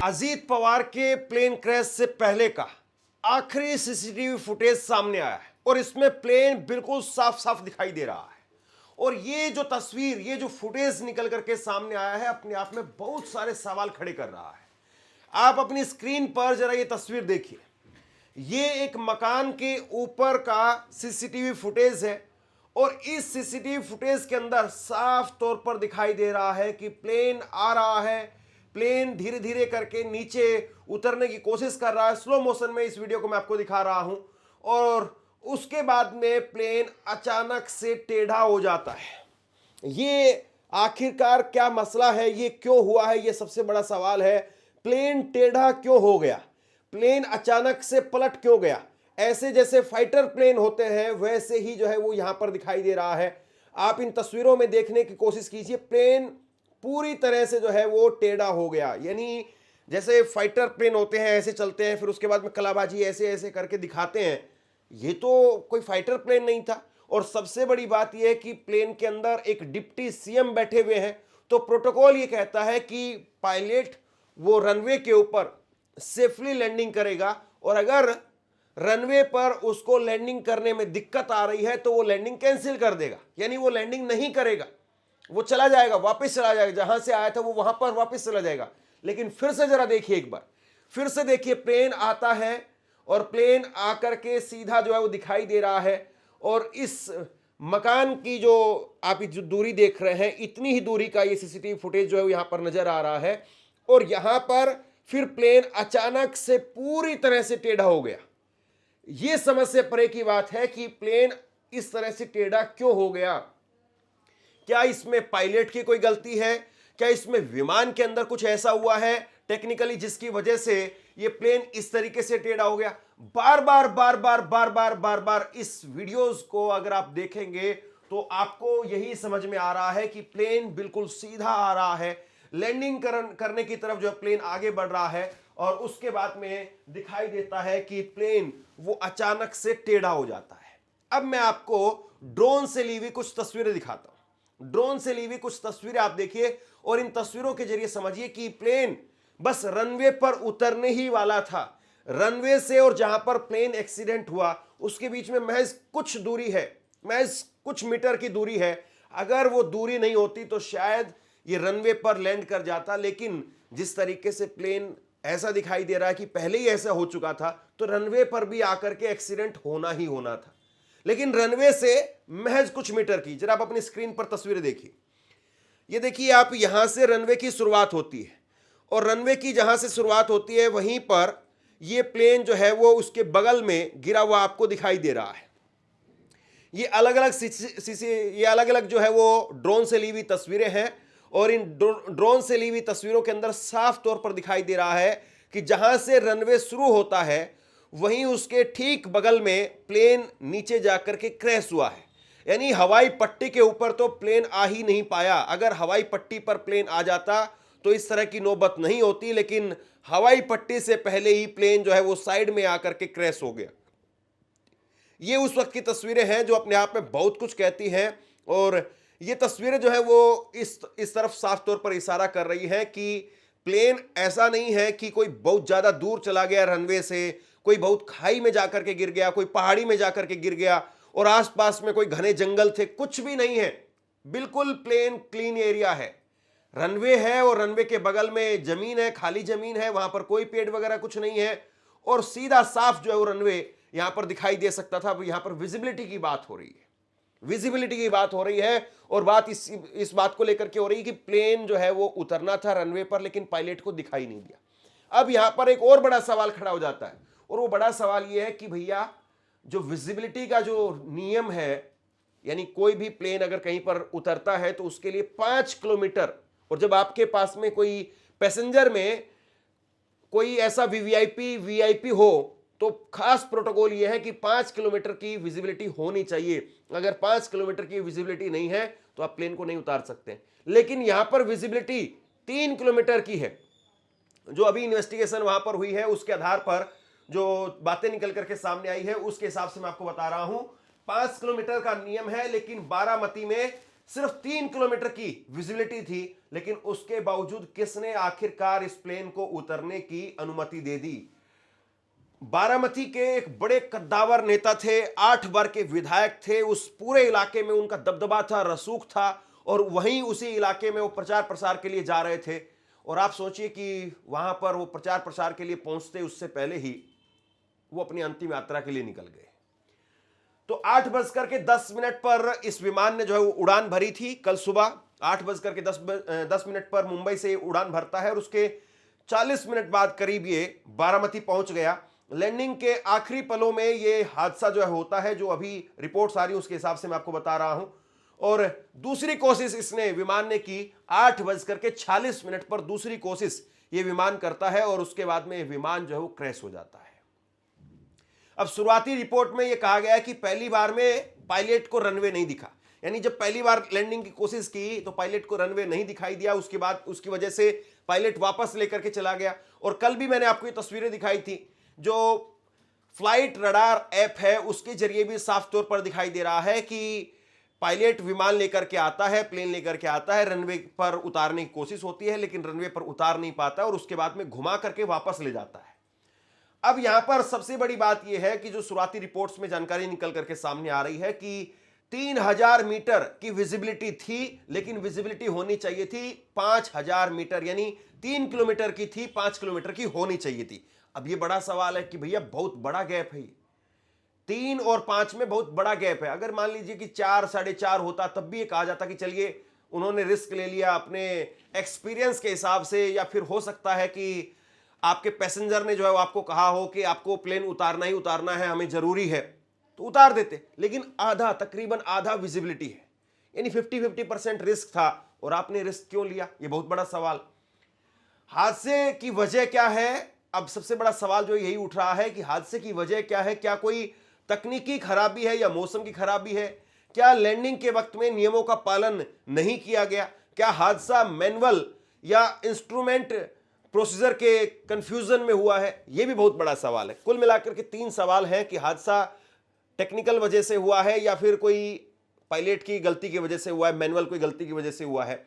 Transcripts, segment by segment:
अजीत पवार के plane crash से पहले का आखिरी सीसीटीवी फुटेज सामने आया है और इसमें प्लेन बिल्कुल साफ साफ दिखाई दे रहा है। और ये जो तस्वीर, ये जो फुटेज निकल करके सामने आया है, अपने आप में बहुत सारे सवाल खड़े कर रहा है। आप अपनी स्क्रीन पर जरा ये तस्वीर देखिए। ये एक मकान के ऊपर का सीसीटीवी फुटेज है और इस सीसीटीवी फुटेज के अंदर साफ तौर पर दिखाई दे रहा है कि प्लेन आ रहा है, प्लेन धीरे धीरे करके नीचे उतरने की कोशिश कर रहा है। स्लो मोशन में इस वीडियो को मैं आपको दिखा रहा हूं और उसके बाद में प्लेन अचानक से टेढ़ा हो जाता है। ये आखिरकार क्या मसला है, ये क्यों हुआ है, ये सबसे बड़ा सवाल है। प्लेन टेढ़ा क्यों हो गया, प्लेन अचानक से पलट क्यों गया। ऐसे जैसे फाइटर प्लेन होते हैं वैसे ही जो है वो यहां पर दिखाई दे रहा है। आप इन तस्वीरों में देखने की कोशिश कीजिए, प्लेन पूरी तरह से जो है वो टेढ़ा हो गया। यानी जैसे फाइटर प्लेन होते हैं ऐसे चलते हैं, फिर उसके बाद में कलाबाजी ऐसे ऐसे करके दिखाते हैं। ये तो कोई फाइटर प्लेन नहीं था। और सबसे बड़ी बात यह है कि प्लेन के अंदर एक डिप्टी सीएम बैठे हुए हैं, तो प्रोटोकॉल ये कहता है कि पायलट वो रनवे के ऊपर सेफली लैंडिंग करेगा और अगर रनवे पर उसको लैंडिंग करने में दिक्कत आ रही है तो वो लैंडिंग कैंसिल कर देगा। यानी वो लैंडिंग नहीं करेगा, वो चला जाएगा, वापस चला जाएगा, जहां से आया था वो वहां पर वापस चला जाएगा। लेकिन फिर से जरा देखिए, एक बार फिर से देखिए, प्लेन आता है और प्लेन आकर के सीधा जो है वो दिखाई दे रहा है। और इस मकान की जो आप जो दूरी देख रहे हैं, इतनी ही दूरी का ये सीसीटीवी फुटेज जो है वो यहां पर नजर आ रहा है। और यहां पर फिर प्लेन अचानक से पूरी तरह से टेढ़ा हो गया। यह समझ से परे की बात है कि प्लेन इस तरह से टेढ़ा क्यों हो गया। क्या इसमें पायलट की कोई गलती है, क्या इसमें विमान के अंदर कुछ ऐसा हुआ है टेक्निकली जिसकी वजह से ये प्लेन इस तरीके से टेढ़ा हो गया। बार बार बार बार बार बार बार बार इस वीडियोस को अगर आप देखेंगे तो आपको यही समझ में आ रहा है कि प्लेन बिल्कुल सीधा आ रहा है, लैंडिंग करने की तरफ जो प्लेन आगे बढ़ रहा है और उसके बाद में दिखाई देता है कि प्लेन वो अचानक से टेढ़ा हो जाता है। अब मैं आपको ड्रोन से ली हुई कुछ तस्वीरें दिखाता हूं। ड्रोन से ली हुई कुछ तस्वीरें आप देखिए और इन तस्वीरों के जरिए समझिए कि प्लेन बस रनवे पर उतरने ही वाला था। रनवे से और जहां पर प्लेन एक्सीडेंट हुआ उसके बीच में महज कुछ दूरी है, महज कुछ मीटर की दूरी है। अगर वो दूरी नहीं होती तो शायद ये रनवे पर लैंड कर जाता। लेकिन जिस तरीके से प्लेन ऐसा दिखाई दे रहा है कि पहले ही ऐसा हो चुका था, तो रनवे पर भी आकर के एक्सीडेंट होना ही होना था। लेकिन रनवे से महज कुछ मीटर की, जरा आप अपनी स्क्रीन पर तस्वीरें देखिए। ये देखिए, आप यहां से रनवे की शुरुआत होती है और रनवे की जहां से शुरुआत होती है वहीं पर ये प्लेन जो है वो उसके बगल में गिरा हुआ आपको दिखाई दे रहा है। ये अलग अलग जो है वो ड्रोन से ली हुई तस्वीरें हैं और इन ड्रोन से ली हुई तस्वीरों के अंदर साफ तौर पर दिखाई दे रहा है कि जहां से रनवे शुरू होता है वहीं उसके ठीक बगल में प्लेन नीचे जाकर के क्रैश हुआ है। यानी हवाई पट्टी के ऊपर तो प्लेन आ ही नहीं पाया। अगर हवाई पट्टी पर प्लेन आ जाता तो इस तरह की नौबत नहीं होती, लेकिन हवाई पट्टी से पहले ही प्लेन जो है वो साइड में आकर के क्रैश हो गया। ये उस वक्त की तस्वीरें हैं जो अपने आप में बहुत कुछ कहती हैं और ये तस्वीरें जो है वो इस तरफ साफ तौर पर इशारा कर रही हैं कि प्लेन ऐसा नहीं है कि कोई बहुत ज्यादा दूर चला गया रनवे से, कोई बहुत खाई में जाकर के गिर गया, कोई पहाड़ी में जाकर के गिर गया और आसपास में कोई घने जंगल थे, कुछ भी नहीं है। बिल्कुल प्लेन क्लीन एरिया है, रनवे है और रनवे के बगल में जमीन है, खाली जमीन है, वहां पर कोई पेड़ वगैरह कुछ नहीं है और सीधा साफ जो है वो रनवे यहां पर दिखाई दे सकता था। यहां पर विजिबिलिटी की बात हो रही है, विजिबिलिटी की बात हो रही है और बात इस बात को लेकर के हो रही है कि प्लेन जो है वो उतरना था रनवे पर लेकिन पायलट को दिखाई नहीं दिया। अब यहां पर एक और बड़ा सवाल खड़ा हो जाता है और वो बड़ा सवाल ये है कि भैया जो विजिबिलिटी का जो नियम है, यानी कोई भी प्लेन अगर कहीं पर उतरता है तो उसके लिए 5 किलोमीटर, और जब आपके पास में कोई पैसेंजर में कोई ऐसा वीवीआईपी हो तो खास प्रोटोकॉल यह है कि 5 किलोमीटर की विजिबिलिटी होनी चाहिए। अगर 5 किलोमीटर की विजिबिलिटी नहीं है तो आप प्लेन को नहीं उतार सकते। लेकिन यहां पर विजिबिलिटी 3 किलोमीटर की है। जो अभी इन्वेस्टिगेशन वहां पर हुई है उसके आधार पर जो बातें निकल करके सामने आई है उसके हिसाब से मैं आपको बता रहा हूं 5 किलोमीटर का नियम है, लेकिन बारामती में सिर्फ 3 किलोमीटर की विजिबिलिटी थी, लेकिन उसके बावजूद किसने आखिरकार इस प्लेन को उतरने की अनुमति दे दी? बारामती के एक बड़े कद्दावर नेता थे, 8 बार के विधायक थे, उस पूरे इलाके में उनका दबदबा था, रसूख था, और वहीं उसी इलाके में वो प्रचार प्रसार के लिए जा रहे थे। और आप सोचिए कि वहां पर वो प्रचार प्रसार के लिए पहुंचते उससे पहले ही वो अपनी अंतिम यात्रा के लिए निकल गए। तो 8:10 पर इस विमान ने जो है वो उड़ान भरी थी। कल सुबह 8:10 पर मुंबई से उड़ान भरता है और उसके 40 मिनट बाद करीब ये बारामती पहुंच गया। लैंडिंग के आखिरी पलों में ये हादसा जो है होता है, जो अभी रिपोर्ट्स आ रही है उसके हिसाब से मैं आपको बता रहा हूं। और दूसरी कोशिश इसने विमान ने की 8:46 पर दूसरी कोशिश ये विमान करता है और उसके बाद में विमान जो है वो क्रैश हो जाता है। अब शुरुआती रिपोर्ट में यह कहा गया है कि पहली बार में पायलट को रनवे नहीं दिखा, यानी जब पहली बार लैंडिंग की कोशिश की तो पायलट को रनवे नहीं दिखाई दिया, उसके बाद उसकी वजह से पायलट वापस लेकर के चला गया। और कल भी मैंने आपको ये तस्वीरें दिखाई थी, जो फ्लाइट रडार ऐप है उसके जरिए भी साफ तौर पर दिखाई दे रहा है कि पायलट विमान लेकर के आता है, प्लेन लेकर के आता है, रनवे पर उतारने की कोशिश होती है लेकिन रनवे पर उतार नहीं पाता और उसके बाद में घुमा करके वापस ले जाता है। अब यहां पर सबसे बड़ी बात यह है कि जो शुरुआती रिपोर्ट्स में जानकारी निकल करके सामने आ रही है कि 3000 मीटर की विजिबिलिटी थी, लेकिन विजिबिलिटी होनी चाहिए थी 5000 मीटर, यानी 3 किलोमीटर की थी, 5 किलोमीटर की होनी चाहिए थी। अब यह बड़ा सवाल है कि भैया बहुत बड़ा गैप है, 3 और 5 में बहुत बड़ा गैप है। अगर मान लीजिए कि 4, 4.5 होता तब भी ये कहा जाता कि चलिए उन्होंने रिस्क ले लिया अपने एक्सपीरियंस के हिसाब से, या फिर हो सकता है कि आपके पैसेंजर ने जो है वो आपको कहा हो कि आपको प्लेन उतारना ही उतारना है, हमें जरूरी है, तो उतार देते। लेकिन आधा, तकरीबन आधा विजिबिलिटी है, यानी 50-50% रिस्क था, और आपने रिस्क क्यों लिया? ये बहुत बड़ा सवाल। हादसे की वजह क्या है? अब सबसे बड़ा सवाल जो यही उठ रहा है कि हादसे की वजह क्या है? क्या कोई तकनीकी खराबी है या मौसम की खराबी है? क्या लैंडिंग के वक्त में नियमों का पालन नहीं किया गया? क्या हादसा मैनुअल या इंस्ट्रूमेंट प्रोसीजर के कंफ्यूजन में हुआ है? यह भी बहुत बड़ा सवाल है। कुल मिलाकर के 3 सवाल हैं कि हादसा टेक्निकल वजह से हुआ है, या फिर कोई पायलट की गलती की वजह से हुआ है, मैनुअल कोई गलती की वजह से हुआ है,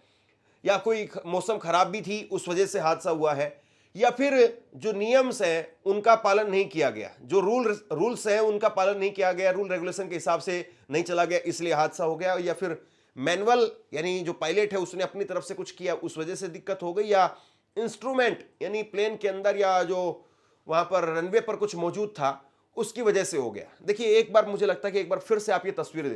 या कोई मौसम खराब भी थी उस वजह से हादसा हुआ है, या फिर जो नियम्स हैं उनका पालन नहीं किया गया, जो रूल्स हैं उनका पालन नहीं किया गया, रूल रेगुलेशन के हिसाब से नहीं चला गया इसलिए हादसा हो गया, या फिर मैनुअल यानी जो पायलट है उसने अपनी तरफ से कुछ किया उस वजह से दिक्कत हो गई, या इंस्ट्रूमेंट यानी प्लेन के अंदर या जो वहां पर रनवे पर कुछ मौजूद था उसकी वजह से हो गया। देखिए, एक बार मुझे लगता है कि एक बार फिर से आप ये तस्वीरें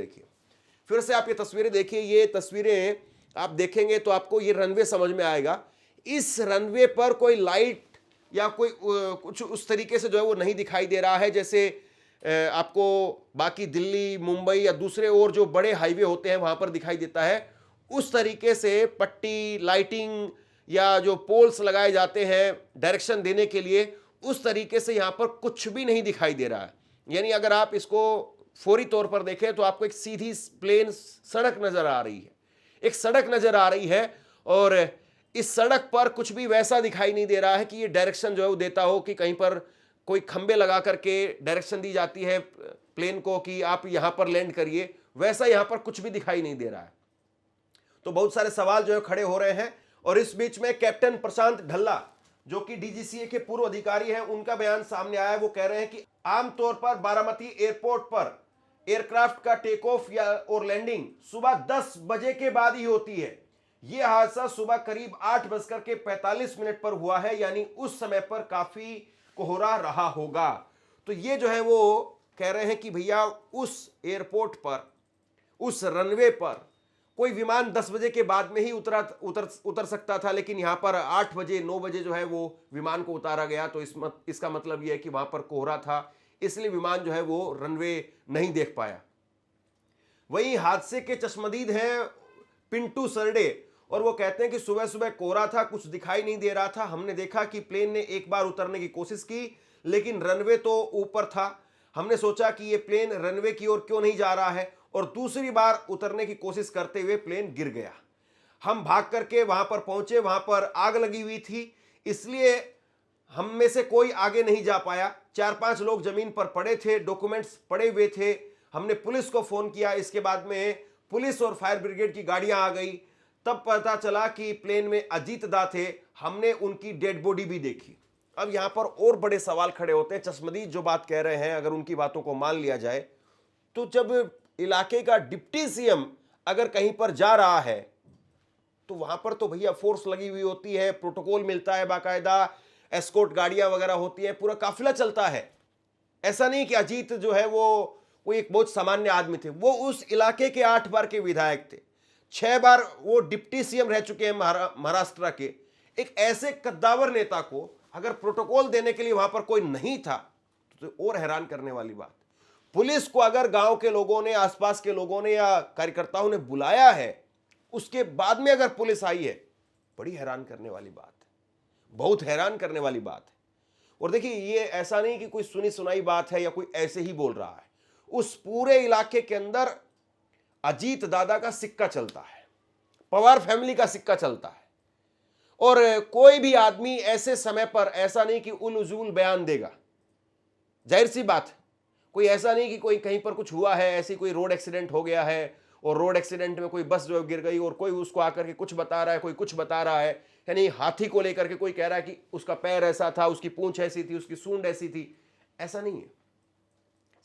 देखिए, ये तस्वीरें आप देखेंगे तो आपको ये रनवे समझ में आएगा। इस रनवे पर कोई लाइट या कोई कुछ उस तरीके से जो है वो नहीं दिखाई दे रहा है जैसे आपको बाकी दिल्ली, मुंबई या दूसरे और जो बड़े हाईवे होते हैं वहां पर दिखाई देता है। उस तरीके से पट्टी, लाइटिंग या जो पोल्स लगाए जाते हैं डायरेक्शन देने के लिए, उस तरीके से यहां पर कुछ भी नहीं दिखाई दे रहा है। यानी अगर आप इसको फौरी तौर पर देखें तो आपको एक सीधी प्लेन सड़क नजर आ रही है, एक सड़क नजर आ रही है, और इस सड़क पर कुछ भी वैसा दिखाई नहीं दे रहा है कि ये डायरेक्शन जो है वो देता हो कि कहीं पर कोई खंबे लगा करके डायरेक्शन दी जाती है प्लेन को कि आप यहां पर लैंड करिए, वैसा यहां पर कुछ भी दिखाई नहीं दे रहा है। तो बहुत सारे सवाल जो है खड़े हो रहे हैं। और इस बीच में कैप्टन प्रशांत ढल्ला जो कि डीजीसीए के पूर्व अधिकारी हैं, उनका बयान सामने आया। वो कह रहे हैं कि आमतौर पर बारामती एयरपोर्ट पर एयरक्राफ्ट का टेक ऑफ या और लैंडिंग सुबह 10 बजे के बाद ही होती है। यह हादसा सुबह करीब 8:45 पर हुआ है, यानी उस समय पर काफी कोहरा रहा होगा। तो ये जो है वो कह रहे हैं कि भैया उस एयरपोर्ट पर, उस रनवे पर कोई विमान 10 बजे के बाद में ही उतर सकता था, लेकिन यहां पर 8 बजे 9 बजे जो है वो विमान को उतारा गया। तो इसका मतलब यह है कि वहां पर कोहरा था, इसलिए विमान जो है वो रनवे नहीं देख पाया। वहीं हादसे के चश्मदीद हैं पिंटू सरडे, और वो कहते हैं कि सुबह सुबह कोहरा था, कुछ दिखाई नहीं दे रहा था। हमने देखा कि प्लेन ने एक बार उतरने की कोशिश की, लेकिन रनवे तो ऊपर था। हमने सोचा कि ये प्लेन रनवे की ओर क्यों नहीं जा रहा है, और दूसरी बार उतरने की कोशिश करते हुए प्लेन गिर गया। हम भाग करके वहां पर पहुंचे, वहां पर आग लगी हुई थी, इसलिए हम में से कोई आगे नहीं जा पाया। 4-5 लोग जमीन पर पड़े थे, डॉक्यूमेंट्स पड़े हुए थे। हमने पुलिस को फोन किया, इसके बाद में पुलिस और फायर ब्रिगेड की गाड़ियां आ गई, तब पता चला कि प्लेन में अजीत दा थे। हमने उनकी डेड बॉडी भी देखी। अब यहां पर और बड़े सवाल खड़े होते हैं। चश्मदीद जो बात कह रहे हैं, अगर उनकी बातों को मान लिया जाए, तो जब इलाके का डिप्टी सीएम अगर कहीं पर जा रहा है तो वहां पर तो भैया फोर्स लगी हुई होती है, प्रोटोकॉल मिलता है, बाकायदा एस्कॉर्ट गाड़ियां वगैरह होती हैं, पूरा काफिला चलता है। ऐसा नहीं कि अजीत जो है वो कोई एक बहुत सामान्य आदमी थे, वो उस इलाके के 8 बार के विधायक थे, 6 बार वो डिप्टी सीएम रह चुके हैं महाराष्ट्र के। एक ऐसे कद्दावर नेता को अगर प्रोटोकॉल देने के लिए वहां पर कोई नहीं था तो और हैरान करने वाली बात। पुलिस को अगर गांव के लोगों ने, आसपास के लोगों ने या कार्यकर्ताओं ने बुलाया है, उसके बाद में अगर पुलिस आई है, बड़ी हैरान करने वाली बात है, बहुत हैरान करने वाली बात है। और देखिए, ये ऐसा नहीं कि कोई सुनी सुनाई बात है या कोई ऐसे ही बोल रहा है। उस पूरे इलाके के अंदर अजीत दादा का सिक्का चलता है, पवार फैमिली का सिक्का चलता है, और कोई भी आदमी ऐसे समय पर ऐसा नहीं कि उल बयान देगा। जाहिर सी बात है, कोई ऐसा नहीं कि कोई कहीं पर कुछ हुआ है, ऐसी कोई रोड एक्सीडेंट हो गया है और रोड एक्सीडेंट में कोई बस जो गिर गई और कोई उसको आकर के कुछ बता रहा है, कोई कुछ बता रहा है, यानी हाथी को लेकर के कोई कह रहा है कि उसका पैर ऐसा था, उसकी पूंछ ऐसी थी, उसकी सूंड ऐसी थी। ऐसा नहीं है।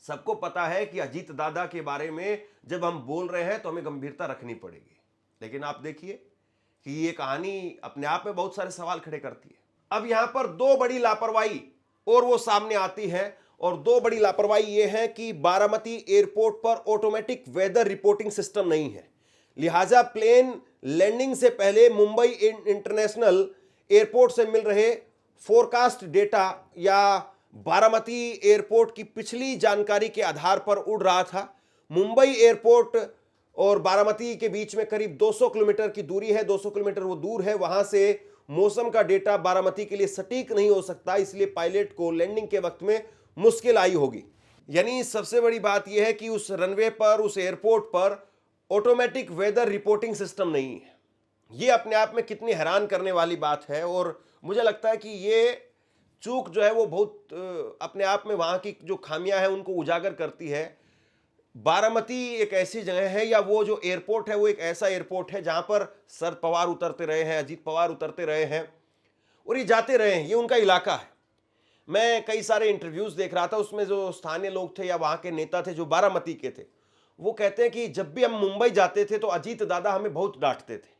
सबको पता है कि अजीत दादा के बारे में जब हम बोल रहे हैं तो हमें गंभीरता रखनी पड़ेगी। लेकिन आप देखिए कि ये कहानी अपने आप में बहुत सारे सवाल खड़े करती है। अब यहां पर 2 बड़ी लापरवाही और वो सामने आती है, और 2 बड़ी लापरवाही ये है कि बारामती एयरपोर्ट पर ऑटोमेटिक वेदर रिपोर्टिंग सिस्टम नहीं है, लिहाजा प्लेन लैंडिंग से पहले मुंबई इंटरनेशनल एयरपोर्ट से मिल रहे फोरकास्ट डेटा या बारामती एयरपोर्ट की पिछली जानकारी के आधार पर उड़ रहा था। मुंबई एयरपोर्ट और बारामती के बीच में करीब 200 किलोमीटर की दूरी है, 200 किलोमीटर वो दूर है। वहां से मौसम का डेटा बारामती के लिए सटीक नहीं हो सकता, इसलिए पायलट को लैंडिंग के वक्त में मुश्किल आई होगी। यानी सबसे बड़ी बात यह है कि उस रनवे पर, उस एयरपोर्ट पर ऑटोमेटिक वेदर रिपोर्टिंग सिस्टम नहीं है। यह अपने आप में कितनी हैरान करने वाली बात है, और मुझे लगता है कि ये चूक जो है वो बहुत अपने आप में वहां की जो खामियां हैं उनको उजागर करती है। बारामती एक ऐसी जगह है, या वो जो एयरपोर्ट है वो एक ऐसा एयरपोर्ट है जहां पर शरद पवार उतरते रहे हैं, अजीत पवार उतरते रहे हैं और ये जाते रहे हैं, ये उनका इलाका है। मैं कई सारे इंटरव्यूज देख रहा था, उसमें जो स्थानीय लोग थे या वहां के नेता थे जो बारामती के थे, वो कहते हैं कि जब भी हम मुंबई जाते थे तो अजीत दादा हमें बहुत डांटते थे।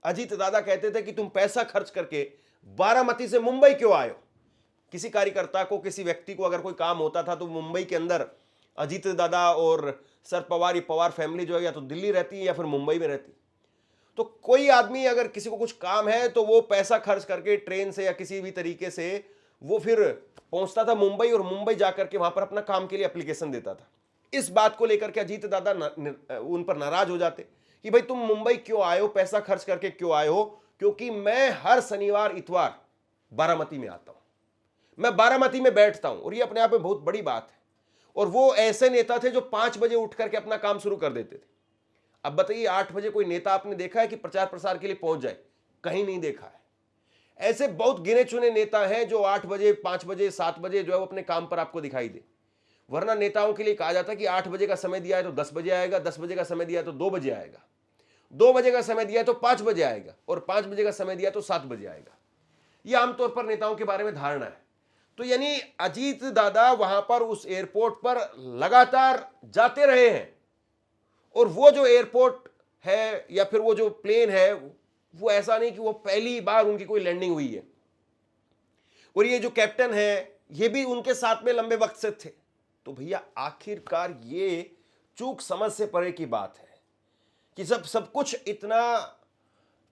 अजीत दादा कहते थे कि तुम पैसा खर्च करके बारामती से मुंबई क्यों आए हो। किसी कार्यकर्ता को, किसी व्यक्ति को अगर कोई काम होता था तो मुंबई के अंदर अजीत दादा और शरद पवार, ये पवार फैमिली जो है या तो दिल्ली रहती है या फिर मुंबई में रहती। तो कोई आदमी अगर किसी को कुछ काम है तो वो पैसा खर्च करके ट्रेन से या किसी भी तरीके से वो फिर पहुंचता था मुंबई, और मुंबई जाकर के वहां पर अपना काम के लिए एप्लीकेशन देता था। इस बात को लेकर के अजीत दादा उन पर नाराज हो जाते कि भाई तुम मुंबई क्यों आए हो, पैसा खर्च करके क्यों आए हो। क्योंकि मैं हर शनिवार इतवार बारामती में आता हूं, मैं बारामती में बैठता हूं, और ये अपने आप में बहुत बड़ी बात है। और वो ऐसे नेता थे जो 5 बजे उठ करके अपना काम शुरू कर देते थे। अब बताइए, 8 बजे कोई नेता आपने देखा है कि प्रचार प्रसार के लिए पहुंच जाए? कहीं नहीं देखा है। ऐसे बहुत गिने चुने नेता हैं जो 8 बजे, 5 बजे, 7 बजे जो है वो अपने काम पर आपको दिखाई दे। वरना नेताओं के लिए कहा जाता है कि 8 बजे का समय दिया है तो 10 बजे आएगा, 10 बजे का समय दिया है तो 2 बजे आएगा, 2 बजे का समय दिया है तो 5 बजे आएगा, और 5 बजे का समय दिया तो 7 बजे आएगा। यह आमतौर पर नेताओं के बारे में धारणा है। तो यानी अजीत दादा वहां पर उस एयरपोर्ट पर लगातार जाते रहे हैं, और वो जो एयरपोर्ट है या फिर वो जो प्लेन है, वो ऐसा नहीं कि वो पहली बार उनकी कोई लैंडिंग हुई है। और ये जो कैप्टन है ये भी उनके साथ में लंबे वक्त से थे। तो भैया आखिरकार ये चूक समझ से परे की बात है कि सब कुछ इतना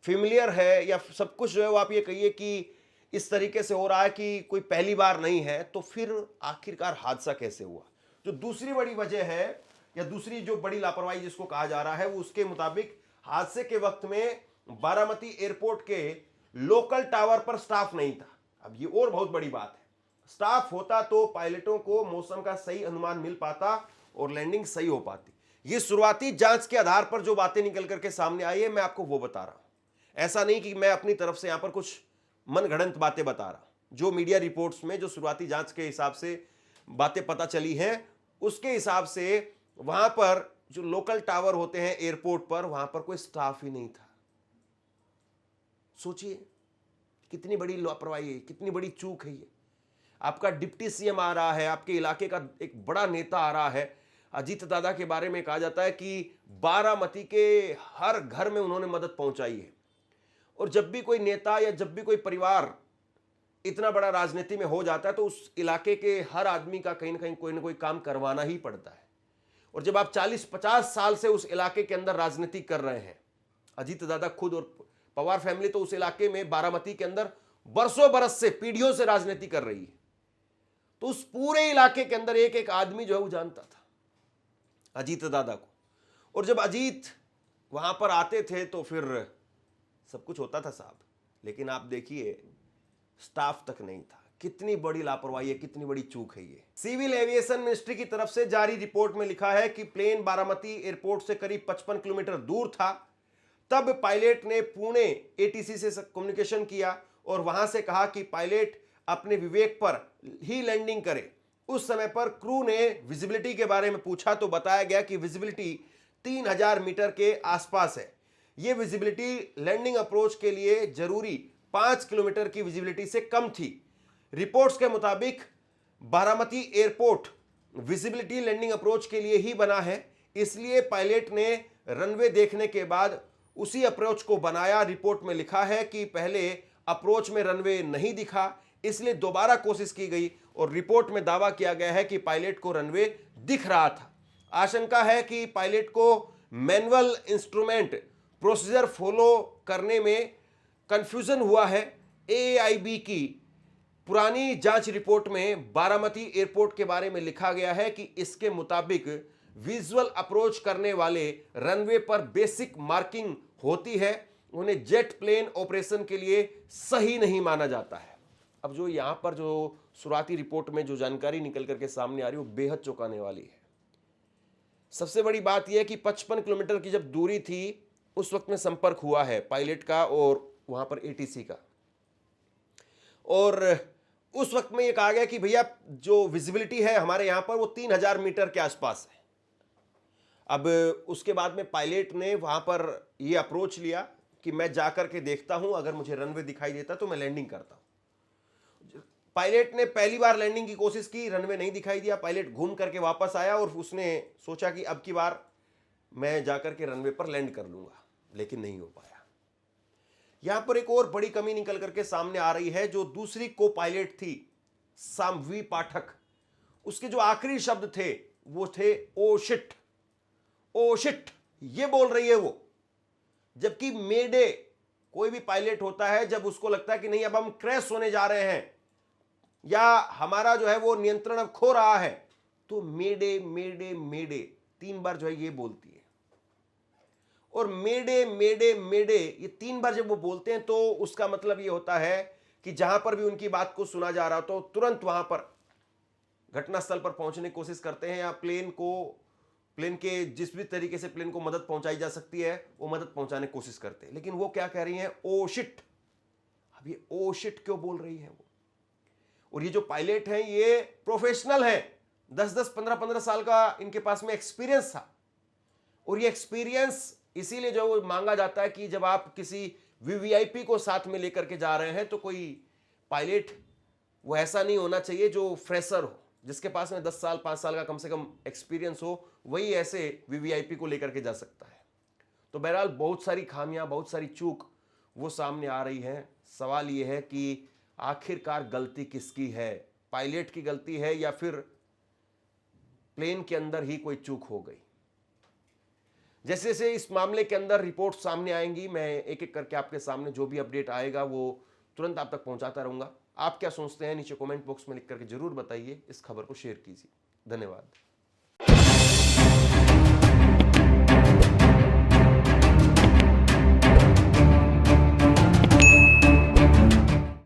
फेमिलियर है, या सब कुछ जो है वो आप ये कहिए कि इस तरीके से हो रहा है कि कोई पहली बार नहीं है, तो फिर आखिरकार हादसा कैसे हुआ। जो दूसरी बड़ी वजह है या दूसरी जो बड़ी लापरवाही जिसको कहा जा रहा है, वो उसके मुताबिक हादसे के वक्त में बारामती एयरपोर्ट के लोकल टावर पर स्टाफ नहीं था। अब ये और बहुत बड़ी बात है। स्टाफ होता तो पायलटों को मौसम का सही अनुमान मिल पाता और लैंडिंग सही हो पाती। ये शुरुआती जांच के आधार पर जो बातें निकल करके सामने आई है, मैं आपको वो बता रहा हूं। ऐसा नहीं कि मैं अपनी तरफ से यहां पर कुछ मनगढ़ंत बातें बता रहा हूं। जो मीडिया रिपोर्ट्स में जो शुरुआती जांच के हिसाब से बातें पता चली हैं, उसके हिसाब से वहां पर जो लोकल टावर होते हैं एयरपोर्ट पर, वहां पर कोई स्टाफ ही नहीं था। सोचिए कितनी बड़ी लापरवाही है, कितनी बड़ी चूक है ये। आपका डिप्टी सीएम आ रहा है, आपके इलाके का एक बड़ा नेता आ रहा है। अजीत दादा के बारे में कहा जाता है कि बारामती के हर घर में उन्होंने मदद पहुंचाई है। और जब भी कोई नेता या जब भी कोई परिवार इतना बड़ा राजनीति में हो जाता है तो उस इलाके के हर आदमी का कहीं ना कोई काम करवाना ही पड़ता है। और जब आप 40-50 साल से उस इलाके के अंदर राजनीति कर रहे हैं, अजीत दादा खुद और पवार फैमिली तो उस इलाके में बारामती के अंदर बरसों बरस से, पीढ़ियों से राजनीति कर रही है, तो उस पूरे इलाके के अंदर एक एक आदमी जो है वो जानता था अजीत दादा को। और जब अजीत वहां पर आते थे तो फिर सब कुछ होता था साहब। लेकिन आप देखिए स्टाफ तक नहीं था। कितनी बड़ी लापरवाही है, कितनी बड़ी चूक है ये। सिविल एविएशन मिनिस्ट्री की तरफ से जारी रिपोर्ट में लिखा है कि प्लेन बारामती एयरपोर्ट से करीब 55 किलोमीटर दूर था। तब पायलट ने पुणे एटीसी से कम्युनिकेशन किया और वहां से कहा कि पायलट अपने विवेक पर ही लैंडिंग करे। उस समय पर क्रू ने विजिबिलिटी के बारे में पूछा तो बताया गया कि विजिबिलिटी 3000 मीटर के आसपास है। यह विजिबिलिटी लैंडिंग अप्रोच के लिए जरूरी 5 किलोमीटर की विजिबिलिटी से कम थी। रिपोर्ट्स के मुताबिक Baramati airport visibility landing approach के लिए ही बना है, इसलिए पायलट ने रनवे देखने के बाद उसी अप्रोच को बनाया। रिपोर्ट में लिखा है कि पहले अप्रोच में रनवे नहीं दिखा, इसलिए दोबारा कोशिश की गई और रिपोर्ट में दावा किया गया है कि पायलट को रनवे दिख रहा था। आशंका है कि पायलट को मैनुअल इंस्ट्रूमेंट प्रोसीजर फॉलो करने में कंफ्यूजन हुआ है। एआईबी की पुरानी जांच रिपोर्ट में बारामती एयरपोर्ट के बारे में लिखा गया है कि इसके मुताबिक विजुअल अप्रोच करने वाले रनवे पर बेसिक मार्किंग होती है, उन्हें जेट प्लेन ऑपरेशन के लिए सही नहीं माना जाता है। अब जो यहां पर जो शुरुआती रिपोर्ट में जो जानकारी निकल करके सामने आ रही है वो बेहद चौंकाने वाली है। सबसे बड़ी बात यह है कि 55 किलोमीटर की जब दूरी थी उस वक्त में संपर्क हुआ है पायलट का और वहां पर एटीसी का, और उस वक्त में यह कहा गया कि भैया जो विजिबिलिटी है हमारे यहां पर वो 3000 मीटर के आसपास है। अब उसके बाद में पायलट ने वहां पर यह अप्रोच लिया कि मैं जाकर के देखता हूं, अगर मुझे रनवे दिखाई देता तो मैं लैंडिंग करता हूं। पायलट ने पहली बार लैंडिंग की कोशिश की, रनवे नहीं दिखाई दिया। पायलट घूम करके वापस आया और उसने सोचा कि अब की बार मैं जाकर के रनवे पर लैंड कर लूंगा, लेकिन नहीं हो पाया। यहां पर एक और बड़ी कमी निकल करके सामने आ रही है। जो दूसरी को पायलट थी साम्वी पाठक, उसके जो आखिरी शब्द थे वो थे ओ शिट, ओ शिट, ये बोल रही है वो। जबकि मेडे कोई भी पायलट होता है जब उसको लगता है कि नहीं अब हम क्रैश होने जा रहे हैं या हमारा जो है वो नियंत्रण अब खो रहा है, तो मेडे मेडे मेडे 3 बार जो है ये बोलती है। और मेडे मेडे मेडे ये 3 बार जब वो बोलते हैं तो उसका मतलब ये होता है कि जहां पर भी उनकी बात को सुना जा रहा हो तो तुरंत वहां पर घटनास्थल पर पहुंचने की कोशिश करते हैं या प्लेन के जिस भी तरीके से प्लेन को मदद पहुंचाई जा सकती है वो मदद पहुंचाने की कोशिश करते हैं। लेकिन वो क्या कह रही हैं, ओ शिट। अब ये ओ शिट क्यों बोल रही है वो? और ये जो पायलट हैं ये प्रोफेशनल हैं, 10-10 15-15 साल का इनके पास में एक्सपीरियंस था। और ये एक्सपीरियंस इसीलिए जो वो मांगा जाता है कि जब आप किसी वीवीआईपी को साथ में लेकर के जा रहे हैं तो कोई पायलट वो ऐसा नहीं होना चाहिए जो फ्रेशर हो, जिसके पास में 10 साल 5 साल का कम से कम एक्सपीरियंस हो, वही ऐसे वीवीआईपी को लेकर के जा सकता है। तो बहरहाल बहुत सारी खामियां, बहुत सारी चूक वो सामने आ रही है। सवाल ये है कि आखिरकार गलती किसकी है, पायलट की गलती है या फिर प्लेन के अंदर ही कोई चूक हो गई? जैसे जैसे इस मामले के अंदर रिपोर्ट सामने आएंगी मैं एक एक करके आपके सामने जो भी अपडेट आएगा वो तुरंत आप तक पहुंचाता रहूंगा। आप क्या सोचते हैं नीचे कमेंट बॉक्स में लिख करके जरूर बताइए। इस खबर को शेयर कीजिए। धन्यवाद।